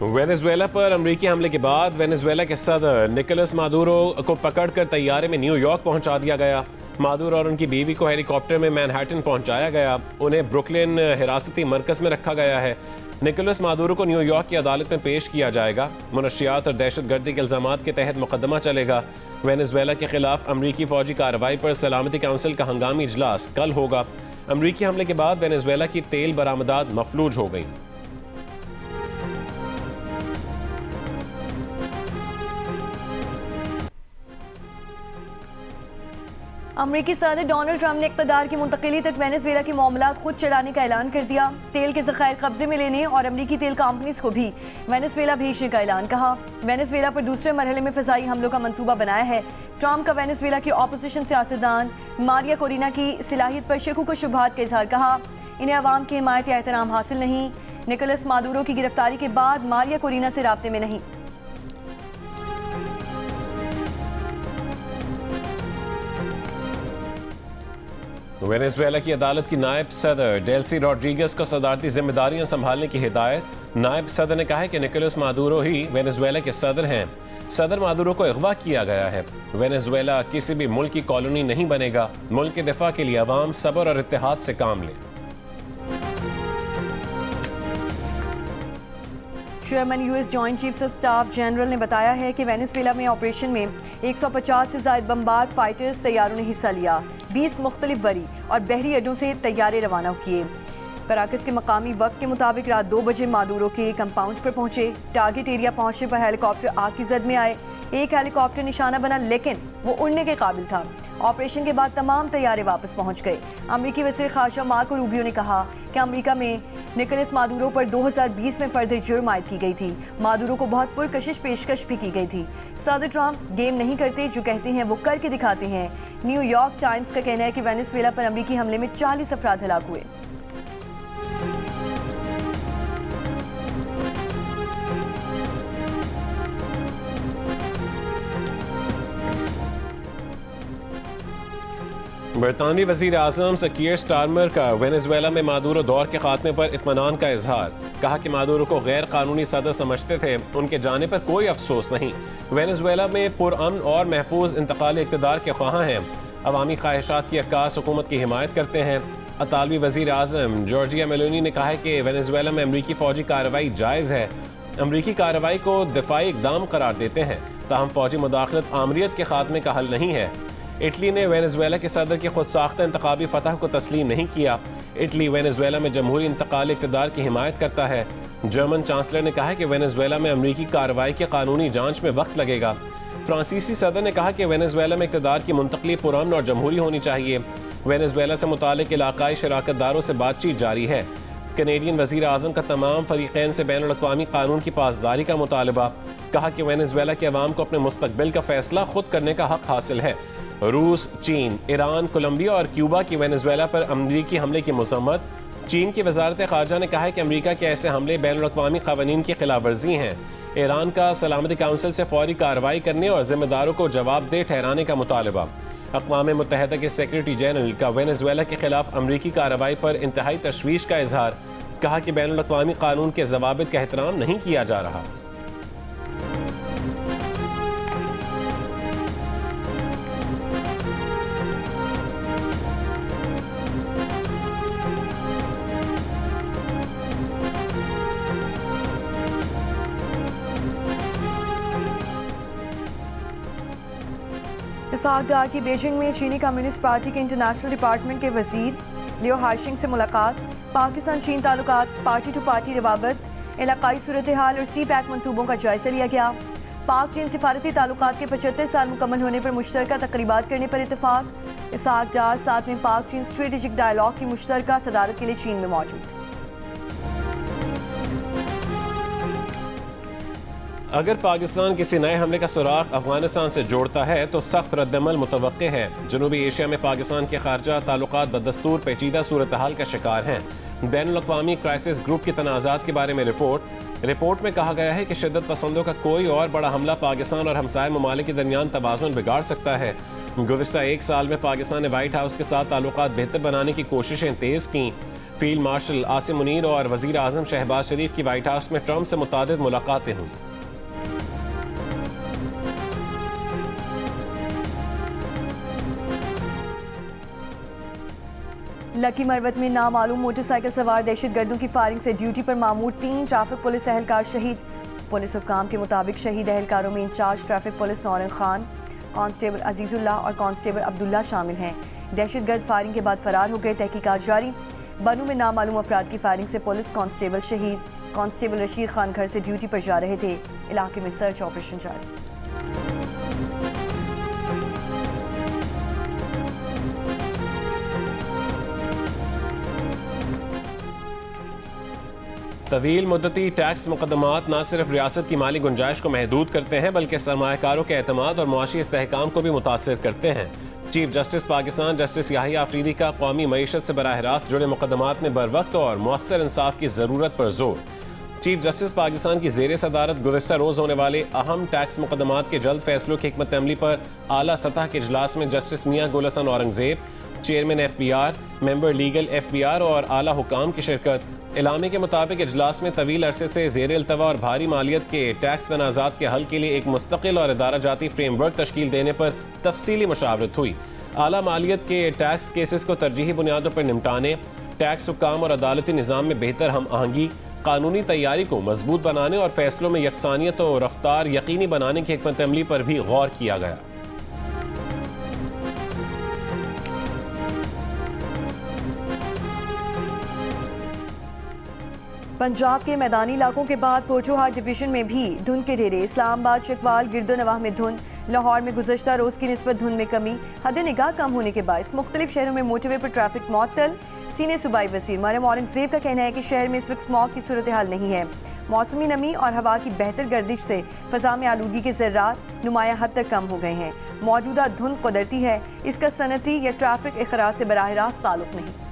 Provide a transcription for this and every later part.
Venezuela पर अमरीकी हमले के बाद वेनेजुएला के सदर निकोलस मादुरो को पकड़कर तैयारे में न्यूयॉर्क पहुंचा दिया गया। मादुरो और उनकी बीवी को हेलीकॉप्टर में मैनहट्टन पहुंचाया गया। उन्हें ब्रुकलिन हिरासती मरकज में रखा गया है। निकोलस मादुरो को न्यूयॉर्क की अदालत में पेश किया जाएगा। मुनशियात और दहशतगर्दी के इल्जामात के तहत मुकदमा चलेगा। वेनेजुएला के खिलाफ अमरीकी फौजी कार्रवाई पर सलामती काउंसिल का हंगामी इजलास कल होगा। अमरीकी हमले के बाद वेनेजुएला की तेल बरामदात मफलूज हो गई। अमरीकी सदर डोनाल्ड ट्रंप ने इक़्तिदार की मुंतकिली तक वेनेजुएला के मामलात खुद चलाने का ऐलान कर दिया। तेल के ज़खायर कब्जे में लेने और अमरीकी तेल कंपनीज को भी वेनेजुएला भेजने का ऐलान कहा। वेनेजुएला पर दूसरे मरहले में फ़िज़ाई हमलों का मंसूबा बनाया है। ट्रंप का वेनेजुएला की अपोजिशन सियासतदान मारिया कोरिना की सलाहियत पर शकूक व शुबहात का इजहार कहा। इन्हें अवाम की हिमायत या एहतराम हासिल नहीं। निकोलस मादुरो की गिरफ्तारी के बाद मारिया कोरिना से राब्ते में नहीं। वेनेजुएला की अदालत की नायब सदर डेल्सी रॉड्रिगेज को सदारती जिम्मेदारियां संभालने की हिदायत। नायब सदर ने कहा है कि निकोलस मादुरो ही वेनेजुएला के सदर हैं। सदर मादुरो को अगवा किया गया है। वेनेजुएला किसी भी मुल्क की कॉलोनी नहीं बनेगा। मुल्क के दिफा के लिए अवाम सब्र और इत्तेहाद से काम लें। Chairman US joint chiefs of staff general ने बताया है कि वेनेजुएला में ऑपरेशन में 150 से ज़ायद बमबार फाइटर्स तैयारों ने हिस्सा लिया। 20 मुख्तलिफ बरी और बहरी अड्डों से तैयारे रवाना किए। कराकस के मकामी वक्त के मुताबिक रात 2 बजे मादुरो के कंपाउंड पर पहुंचे। टारगेट एरिया पहुंचने पर हेलीकॉप्टर आग की जद में आए। एक हेलीकॉप्टर निशाना बना लेकिन वो उड़ने के काबिल था। ऑपरेशन के बाद तमाम तैयारे वापस पहुंच गए। अमरीकी वज़ीर ख़ारजा मार्को रूबियो ने कहा कि अमरीका में निकोलस मादुरो पर 2020 में फर्द जुर्म आयद की गई थी। मादुरो को बहुत पुरकशिश पेशकश भी की गई थी। सदर ट्रंप गेम नहीं करते, जो कहते हैं वो करके दिखाते हैं। न्यूयॉर्क टाइम्स का कहना है कि वेनेजुएला पर अमरीकी हमले में 40 अफराद हलाक हुए। बरतानवी वज़ीर आज़म सर कीयर स्टारमर का वेनेजुएला में मादुरो दौर के खात्मे पर इत्मीनान का इजहार। कहा कि मादुरो को गैर कानूनी सदर समझते थे, उनके जाने पर कोई अफसोस नहीं। वेनेजुएला में पुरअमन और महफूज इंतकाल इक़्तिदार के ख्वाहां हैं। अवामी ख्वाहिशात की अक्कास हुकूमत की हिमायत करते हैं। अतालवी वज़ीर आज़म जॉर्जिया मेलोनी ने कहा है कि वेनेजुएला में अमरीकी फ़ौजी कार्रवाई जायज़ है। अमरीकी कार्रवाई को दिफाई इक़दाम करार देते हैं, ताहम फ़ौजी मुदाखलत आमरीत के खात्मे का हल नहीं है। इटली ने वेनेजुएला के सदर की खुद साख्ता इंतखाबी फतह को तस्लीम नहीं किया। इटली वेनेजुएला में जमहूरी इंतकाल इक़्तिदार की हिमायत करता है। जर्मन चांसलर ने कहा है कि वेनेजुएला में अमरीकी कार्रवाई की कानूनी जांच में वक्त लगेगा। फ्रांसीसी सदर ने कहा कि वेनेजुएला में इक़्तिदार की मुंतकली पुरअमन और जमहूरी होनी चाहिए। वेनेजुएला से मुतालिक इलाकाई शराकतदारों से बातचीत जारी है। कैनेडियन वज़ीर आज़म का तमाम फरीक़ैन से बैनुल अक़वामी कानून की पासदारी का मुतालबा। कहा कि वेनेजुएला के अवाम को अपने मुस्तक़बिल का फैसला खुद करने का हक हासिल है। रूस, चीन, ईरान, कोलंबिया और क्यूबा की वेनेजुएला पर अमरीकी हमले की मज़म्मत। चीन की वज़ारत ख़ारजा ने कहा है कि अमरीका के ऐसे हमले बैनुल-अक़वामी क़वानीन की खिलाफ वर्जी हैं। ईरान का सलामती काउंसिल से फौरी कार्रवाई करने और ज़िम्मेदारों को जवाबदेह ठहराने का मुतालबा। अक़वाम मुत्तहिदा के सेक्रेटरी जनरल का वेनेजुएला के खिलाफ अमरीकी कार्रवाई पर इंतहाई तशवीश का इजहार। कहा कि बैनुल-अक़वामी कानून के ज़वाबित का एहतराम नहीं किया जा रहा। इसाक डार की बीजिंग में चीनी कम्युनिस्ट पार्टी के इंटरनेशनल डिपार्टमेंट के वजीर लियो हार्शिंग से मुलाकात। पाकिस्तान चीन ताल्लुकात, पार्टी टू पार्टी रवाबत, इलाकाई सूरत हाल और सी पैक मनसूबों का जायजा लिया गया। पाक चीन सिफारती ताल्लुकात के 75 साल मुकम्मल होने पर मुश्तरका तकरीबात करने पर इत्तेफाक। इसाक डार साथ में पाक चीन स्ट्रेटेजिक डायलॉग की मुश्तरका सदारत के लिए चीन में मौजूद। अगर पाकिस्तान किसी नए हमले का सुराग अफगानिस्तान से जोड़ता है तो सख्त रद्दमल मुतवक्के है। जनूबी एशिया में पाकिस्तान के खारजा ताल्लुकात बदस्तूर पेचीदा सूरत हाल का शिकार हैं। बैनुल-अक़वामी क्राइसिस ग्रुप की तनाज़ात के बारे में रिपोर्ट में कहा गया है कि शिद्दत पसंदों का कोई और बड़ा हमला पाकिस्तान और हमसाय ममालिक के दरमियान तवाज़ुन बिगाड़ सकता है। गुज़िश्ता एक साल में पाकिस्तान ने वाइट हाउस के साथ ताल्लुकात बेहतर बनाने की कोशिशें तेज़ की। फील्ड मार्शल आसिम मुनीर और वजीर आजम शहबाज शरीफ की व्हाइट हाउस में ट्रंप से मुतादिद मुलाकातें हुई। लकी मरवत में नामालूम मोटरसाइकिल सवार दहशतगर्दों की फायरिंग से ड्यूटी पर मामूर 3 ट्रैफिक पुलिस एहलकार शहीद। पुलिस हुक्काम के मुताबिक शहीद एहलकारों में incharge traffic police Nauran Khan, constable Azizullah और कांस्टेबल अब्दुल्ला शामिल हैं। दहशतगर्द फायरिंग के बाद फरार हो गए, तहकीकात जारी। बनू में नामालूम अफराद की फायरिंग से पुलिस कांस्टेबल शहीद। कांस्टेबल रशीद खान घर से ड्यूटी पर जा रहे थे। इलाके में सर्च ऑपरेशन जारी। तवील मुद्दती टैक्स मुकदमात न सिर्फ रियासत की माली गुंजाइश को महदूद करते हैं बल्कि सरमायाकारों के एतमाद और मुआशी इस्तेहकाम को भी मुतासर करते हैं। Chief justice Pakistan justice Yahya Afridi का कौमी मईशत से बराह रास्त जुड़े मुकदमात में बरवक्त और मौसर इंसाफ की ज़रूरत पर जोर। चीफ जस्टिस पाकिस्तान की ज़ेर सदारत गुज़िश्ता रोज़ होने वाले अहम टैक्स मुकदमात के जल्द फैसलों की हिकमत अमली पर आला सतह के इजलास में justice Mian Gul Hasan Aurangzeb, chairman FBR, member legal FBR और आला हुकाम की शिरकत। इलामे के मुताबिक इजलास में तवील अरसे से ज़ेर इल्तवा और भारी मालियत के टैक्स तनाज़ात के हल के लिए एक मुस्तकिल और इदारा जाती फ्रेमवर्क तश्कील देने पर तफसीली मुशावरत हुई। आला मालियत के टैक्स केसेस को तरजीही बुनियादों पर निपटाने, टैक्स हुक्काम और अदालती निज़ाम में बेहतर हम आहंगी, कानूनी तैयारी को मजबूत बनाने और फैसलों में यकसानियत और रफ्तार यकीनी बनाने की हिकमत अमली पर भी गौर किया गया। पंजाब के मैदानी इलाकों के बाद पोठोहार डिवीजन में भी धुंध के ढेरे। इस्लामाबाद, चकवाल, गिरदोनवाह में धुंध। लाहौर में गुज़श्ता रोज़ की निस्बत धुंध में कमी। हद निगाह कम होने के बायस मुख्तलिफ शहरों में मोटरवे पर ट्रैफिक मुअत्तल। सीने सूबाई वसीर मरियम औरंगजेब का कहना है कि शहर में इस वक्त स्मॉग की सूरत हाल नहीं है। मौसमी नमी और हवा की बेहतर गर्दिश से फ़ज़ा में आलूगी के ज़र्रात नुमाया हद तक कम हो गए हैं। मौजूदा धुंध कुदरती है, इसका सनती या ट्रैफिक अखराज से बराह रास्त ताल्लुक़ नहीं।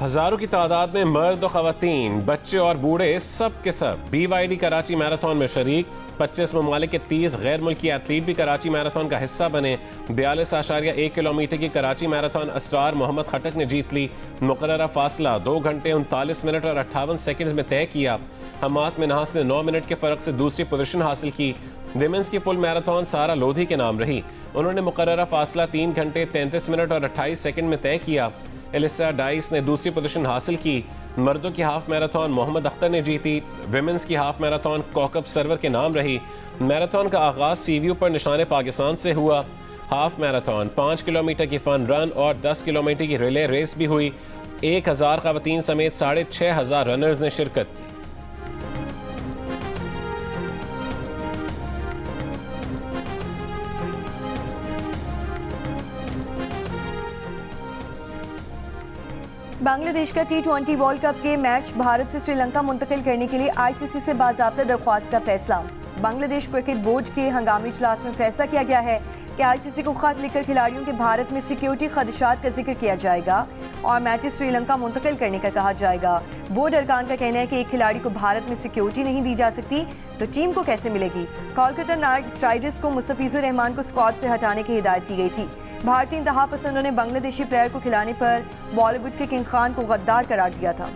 हजारों की तादाद में मर्द और खवातीन, बच्चे और बूढ़े सब के सब BYD कराची मैराथन में शरीक। 25 ममालिक के 30 गैर मुल्की एथलीट भी कराची मैराथन का हिस्सा बने। 42.1 किलोमीटर की कराची मैराथन अस्रार मोहम्मद खटक ने जीत ली। मुकर्ररा फासला 2 घंटे 39 मिनट और 58 सेकंड्स में तय किया। हमास मिनहास ने 9 मिनट के फ़र्क से दूसरी पोजीशन हासिल की। विमेंस की फुल मैराथन सारा लोधी के नाम रही। उन्होंने मुकर्ररा फासला 3 घंटे 33 मिनट और 28 सेकंड में तय किया। एलिसा डाइस ने दूसरी पोजीशन हासिल की। मर्दों की हाफ मैराथन मोहम्मद अख्तर ने जीती। विमेंस की हाफ मैराथन कौकब सरवर के नाम रही। मैराथन का आगाज सीव्यू पर निशाने पाकिस्तान से हुआ। हाफ मैराथन 5 किलोमीटर की फन रन और 10 किलोमीटर की रिले रेस भी हुई। 1000 खवातीन समेत 6500 रनर्स ने शिरकत की। बांग्लादेश का T20 वर्ल्ड कप के मैच भारत से श्रीलंका मुंतकिल करने के लिए ICC से बाज़ाब्ता दरख्वास्त का फैसला। बांग्लादेश क्रिकेट बोर्ड के हंगामी इजलास में फैसला किया गया है कि ICC को खत लिखकर खिलाड़ियों के भारत में सिक्योरिटी खदशात का जिक्र किया जाएगा और मैचेस श्रीलंका मुंतकिल करने का कहा जाएगा। बोर्ड अरकान का कहना है कि एक खिलाड़ी को भारत में सिक्योरिटी नहीं दी जा सकती तो टीम को कैसे मिलेगी। कोलकाता नाइट राइडर्स को मुस्तफिजुर रहमान को स्क्वाड से हटाने की हिदायत की गई थी। भारतीय इंतहा पसंदों ने बांग्लादेशी प्लेयर को खिलाने पर बॉलीवुड के किंग खान को गद्दार करार दिया था।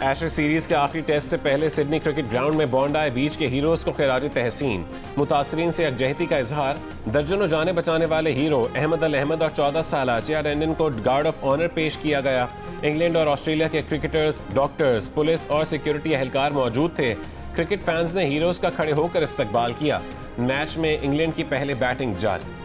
एशेज सीरीज के आखिरी टेस्ट से पहले सिडनी क्रिकेट ग्राउंड में बॉन्डाई बीच के हीरोज को खिराज तहसीन। मुतासरीन से यकजहती का इजहार। दर्जनों जाने बचाने वाले हीरो अहमद अल अहमद और 14 साल चिया डेंडन को गार्ड ऑफ ऑनर पेश किया गया। इंग्लैंड और ऑस्ट्रेलिया के क्रिकेटर्स, डॉक्टर्स, पुलिस और सिक्योरिटी एहलकार मौजूद थे। क्रिकेट फैंस ने हीरोज का खड़े होकर इस्तकबाल किया। मैच में इंग्लैंड की पहले बैटिंग जारी।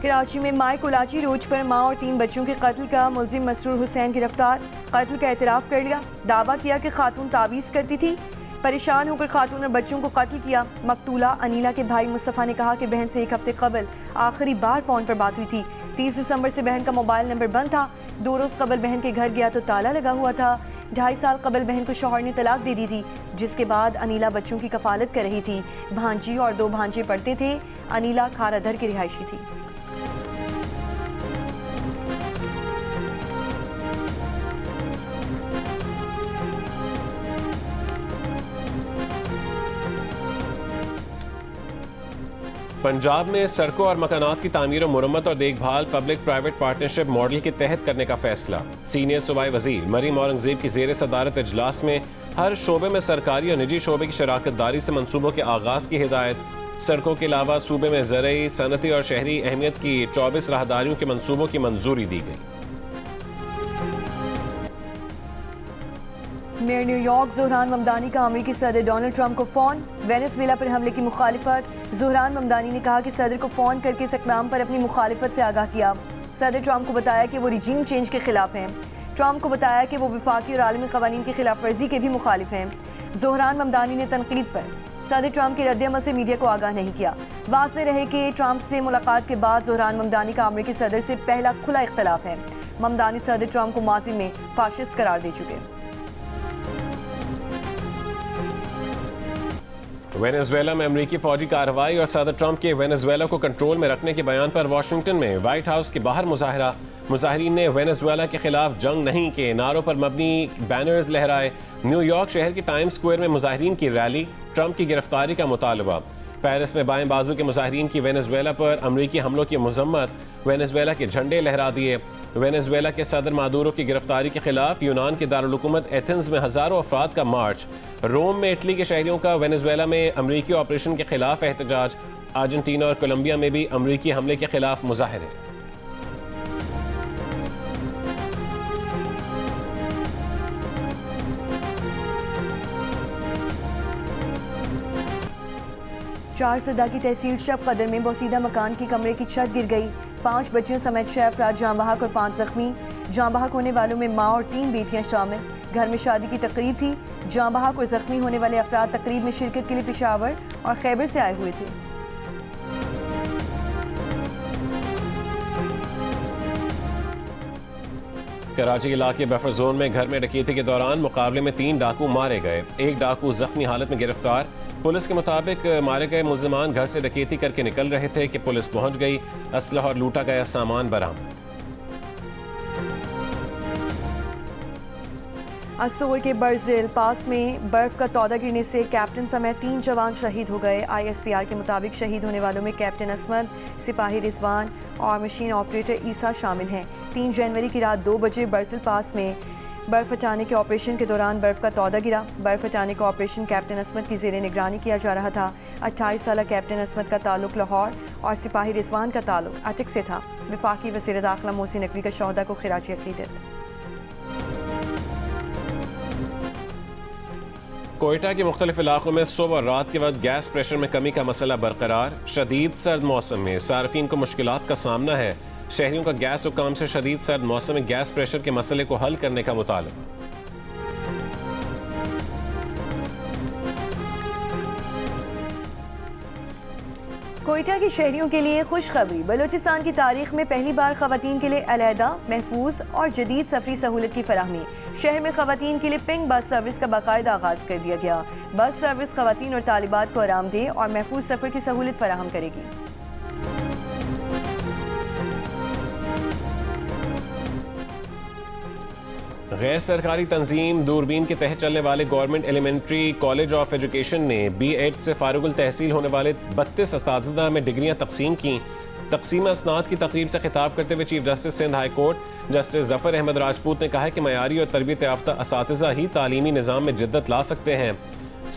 कराची में माए कोलाची रोड पर मां और 3 बच्चों के कत्ल का मुलजिम मसरूर हुसैन गिरफ्तार। कत्ल का एतराफ़ कर लिया। दावा किया कि खातून तावीज़ करती थी। परेशान होकर खातून और बच्चों को कत्ल किया। मकतूला अनीला के भाई मुस्तफ़ा ने कहा कि बहन से 1 हफ्ते कबल आखिरी बार फ़ोन पर बात हुई थी। 30 दिसंबर से बहन का मोबाइल नंबर बंद था। 2 रोज़ कबल बहन के घर गया तो ताला लगा हुआ था। 2.5 साल कबल बहन को शौहर ने तलाक दे दी थी, जिसके बाद अनीला बच्चों की कफालत कर रही थी। भांजी और 2 भांजे पढ़ते थे। अनीला खाराधर की रिहायशी थी। पंजाब में सड़कों और मकानात की तामीर और मुरम्मत और देखभाल पब्लिक प्राइवेट पार्टनरशिप मॉडल के तहत करने का फैसला। सीनियर सूबाई वजीर मरीम औरंगजेब की ज़ेर सदारत इजलास में हर शोबे में सरकारी और निजी शोबे की शराकत दारी से मनसूबों के आगाज़ की हिदायत। सड़कों के अलावा सूबे में ज़रई, सनती और शहरी अहमियत की 24 राहदारियों के मनसूबों की मंजूरी दी गई। मेयर न्यूयॉर्क ज़ोहरान ममदानी का अमेरिकी सदर डोनाल्ड ट्रंप को फ़ोन। वेनेज़ुएला पर हमले की मुखालिफत। ज़ोहरान ममदानी ने कहा कि सदर को फ़ोन करके इस इक़दाम पर अपनी मुखालिफत से आगाह किया। सदर ट्रंप को बताया कि वो रिजीम चेंज के खिलाफ हैं। ट्रंप को बताया कि वो वफाकी और आलमी क़वानीन की खिलाफ वर्जी के भी मुखालिफ हैं। ज़ोहरान ममदानी ने तनकीद पर सदर ट्रंप के रद्द-ए-अमल से मीडिया को आगाह नहीं किया। वाज़ेह रहे कि ट्रंप से मुलाकात के बाद ज़ोहरान ममदानी का अमेरिकी सदर से पहला खुला इख्तलाफ है। ममदानी सदर ट्रंप को माजी में फाशिस्ट करार दे चुके। वेनेजुएला में अमेरिकी फौजी कार्रवाई और सदर ट्रंप के वेनेजुएला को कंट्रोल में रखने के बयान पर वाशिंगटन में व्हाइट हाउस के बाहर मुजाहरा। मुजाहिरीन ने वेनेजुएला के खिलाफ जंग नहीं के नारों पर मबनी बैनर्स लहराए। न्यूयॉर्क शहर के टाइम्स स्क्वायर में मुजाहिरीन की रैली। ट्रंप की गिरफ्तारी का मुतालबा। पेरिस में बाएं बाजू के मुजाहिरीन की वेनेजुएला पर अमेरिकी हमलों की मजम्मत। वेनेजुएला के झंडे लहरा दिए। वेनेजुएला के सदर मादुरो की गिरफ्तारी के खिलाफ यूनान के दारुल-हुकूमत एथेंस में हजारों अफराद का मार्च। रोम में इटली के शहरियों का वेनेजुएला में अमेरिकी ऑपरेशन के खिलाफ एहतजाज। अर्जेंटीना और कोलंबिया में भी अमेरिकी हमले के खिलाफ मुजाहरे। चार सदा की तहसील शब कदर में बोसीदा मकान की कमरे की छत गिर गई। 5 बच्चियों समेत 6 अफराद जाँ बहक और 5 जख्मी। जाँ बहक होने वालों में माँ और 3 बेटियां शामिल। घर में शादी की तकरीब थी। जाँ बहक और जख्मी होने वाले अफराद तकरीब में शिरकत के लिए पेशावर और खैबर से आए हुए थे। कराची इलाके बफर जोन में घर में डकैती के दौरान मुकाबले में 3 डाकू मारे गए। एक डाकू जख्मी हालत में गिरफ्तार। पुलिस के मुताबिक मारे गए मुल्जिमान घर से डकैती करके निकल रहे थे कि पुलिस पहुंच गई। असलहा और लूटा गया सामान बरामद। असोर के बर्जिल पास में बर्फ का तौदा गिरने से कैप्टन समेत 3 जवान शहीद हो गए। ISPR के मुताबिक शहीद होने वालों में कैप्टन असमद, सिपाही रिजवान और मशीन ऑपरेटर ईसा शामिल हैं। 3 जनवरी की रात 2 बजे बर्जिल पास में बर्फ हटाने के ऑपरेशन के दौरान बर्फ का तौदा गिरा। बर्फ हटाने का ऑपरेशन कैप्टन असमद की ज़ेरे निगरानी किया जा रहा था। 28 साला कैप्टन असमद का ताल्लुक लाहौर और सिपाही रिजवान का ताल्लुक अटक से था। वफाकी वज़ीर दाखिला मोहसिन नकवी का शोहदा को खिराज अक़ीदत। कोयटा के मुख्तलिफ इलाकों में सुबह और रात के वक्त गैस प्रेशर में कमी का मसला बरकरार। शदीद सर्द मौसम में सार्फिन को मुश्किलात का सामना है। शहरियों का गैस हुक्काम से शदीद सर्द मौसम में गैस प्रेशर के मसले को हल करने का मुतालबा। कोयटा के शहरियों के लिए खुशखबरी। बलूचिस्तान की तारीख में पहली बार खवातीन के लिए अलहदा, महफूज और जदीद सफरी सहूलत की फराहमी। शहर में खवातीन के लिए पिंक बस सर्विस का बाकायदा आगाज कर दिया गया। बस सर्विस खवातीन और तालिबात को आरामदेह और महफूज सफर की सहूलत फराहम करेगी। गैर सरकारी तंजीम दूरबीन के तहत चलने वाले government elementary college of education ने B.Ed से फारुगुल तहसील होने वाले 32 असातिज़ा में डिग्रियां तकसीम की। तकसीम असनाद की तकरीब से खिताब करते हुए chief justice Sindh high court justice Zafar Ahmed Rajput ने कहा कि मयारी और तरबियत याफ्ता असातिज़ा ही तालीमी निज़ाम में जिद्दत ला सकते हैं।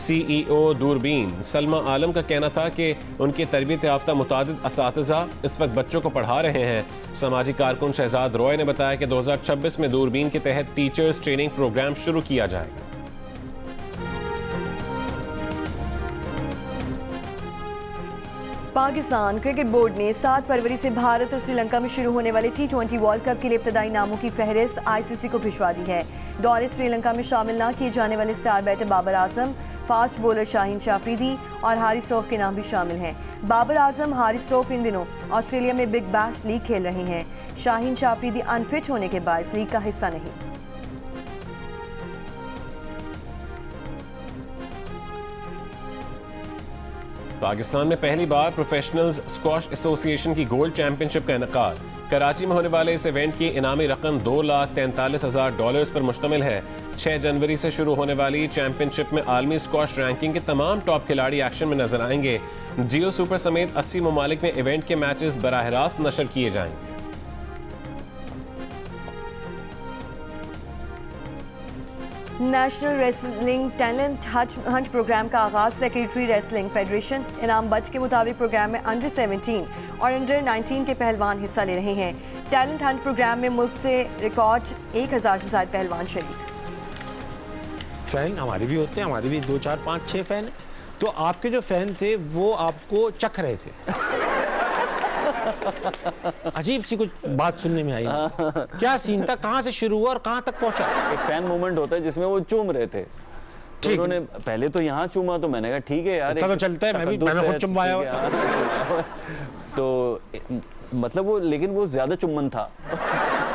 CEO दूरबीन सलमा आलम का कहना था कि उनके तरबियत याफ्ता मुतादिद असातिज़ा इस वक्त बच्चों को पढ़ा रहे हैं। समाजी कारकुन शहजाद रॉय ने बताया कि 2026 में दूरबीन के तहत टीचर्स ट्रेनिंग प्रोग्राम शुरू किया जाएगा। पाकिस्तान क्रिकेट बोर्ड ने 7 फरवरी से भारत और श्रीलंका में शुरू होने वाले T20 वर्ल्ड कप के लिए इब्तदाई नामों की फहरिस्त ICC को भिजवा दी है। दौरे श्रीलंका में शामिल न किए जाने वाले star batter Babar Azam, fast bowler Shaheen Shah Afridi और हारिस रऊफ के नाम भी शामिल हैं। बाबर आजम, हारिस रऊफ इन दिनों ऑस्ट्रेलिया में बिग बैश लीग खेल रहे हैं। शाहीन शाफरीदी अनफिट होने के बायस लीग का हिस्सा नहीं। पाकिस्तान में पहली बार प्रोफेशनल्स स्क्वॉश एसोसिएशन की गोल्ड चैंपियनशिप का इनेकाद। कराची में होने वाले इस इवेंट की इनामी रकम $2,43,000 पर मुश्तमिल है। 6 जनवरी से शुरू होने वाली चैंपियनशिप में आलमी स्क्वाश रैंकिंग के तमाम टॉप खिलाड़ी एक्शन में नजर आएंगे। जियो सुपर समेत 80 ममालिक में इवेंट के मैचेस बराह रास्त नशर किए जाएंगे। National wrestling talent hunt programme का आगाज सेक्रेटरी रेसलिंग फेडरेशन इनाम बच के मुताबिक प्रोग्राम में अंडर 17 और अंडर 19 के पहलवान हिस्सा ले रहे हैं। टैलेंट हंट प्रोग्राम में मुल्क से रिकॉर्ड 1000 से ज्यादा पहलवान शरीक। फैन हमारे भी होते हैं, हमारे भी 2, 4, 5, 6 फैन हैं। तो आपके जो फैन थे वो आपको चख रहे थे। अजीब सी कुछ बात सुनने में आई। क्या सीन था, कहाँ से शुरू हुआ और कहाँ तक पहुंचा? एक फैन मोमेंट होता है जिसमें वो चूम रहे थे। तो उन्होंने पहले तो यहाँ चूमा, तो मैंने कहा ठीक है यार, तो चलता है, मैंने खुद चुमवाया हो। तो मतलब वो, लेकिन वो ज्यादा चुम्बन था।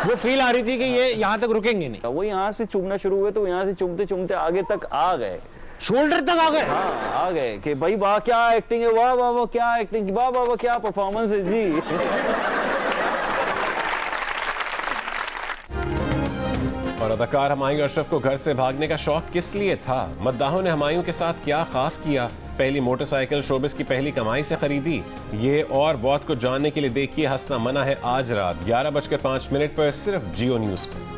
वो फील आ रही थी कि ये यहाँ तक रुकेंगे नहीं। वो यहाँ से चूमना शुरू हुए, तो यहाँ से चूमते चूमते आगे तक आ गए, शोल्डर तक आ गए। हाँ, आ गए कि भाई वाह क्या एक्टिंग है, वाह वाह वाह क्या एक्टिंग, वाह वाह वाह क्या परफॉर्मेंस है जी। और अदाकार हुमायूं अशरफ को घर से भागने का शौक किस लिए था? मद्दाहों ने हुमायूं के साथ क्या खास किया? पहली मोटरसाइकिल शोबिस की पहली कमाई से खरीदी? ये और बहुत कुछ जानने के लिए देखिए हंसना मना है आज रात 11:05 पर सिर्फ जियो न्यूज पर।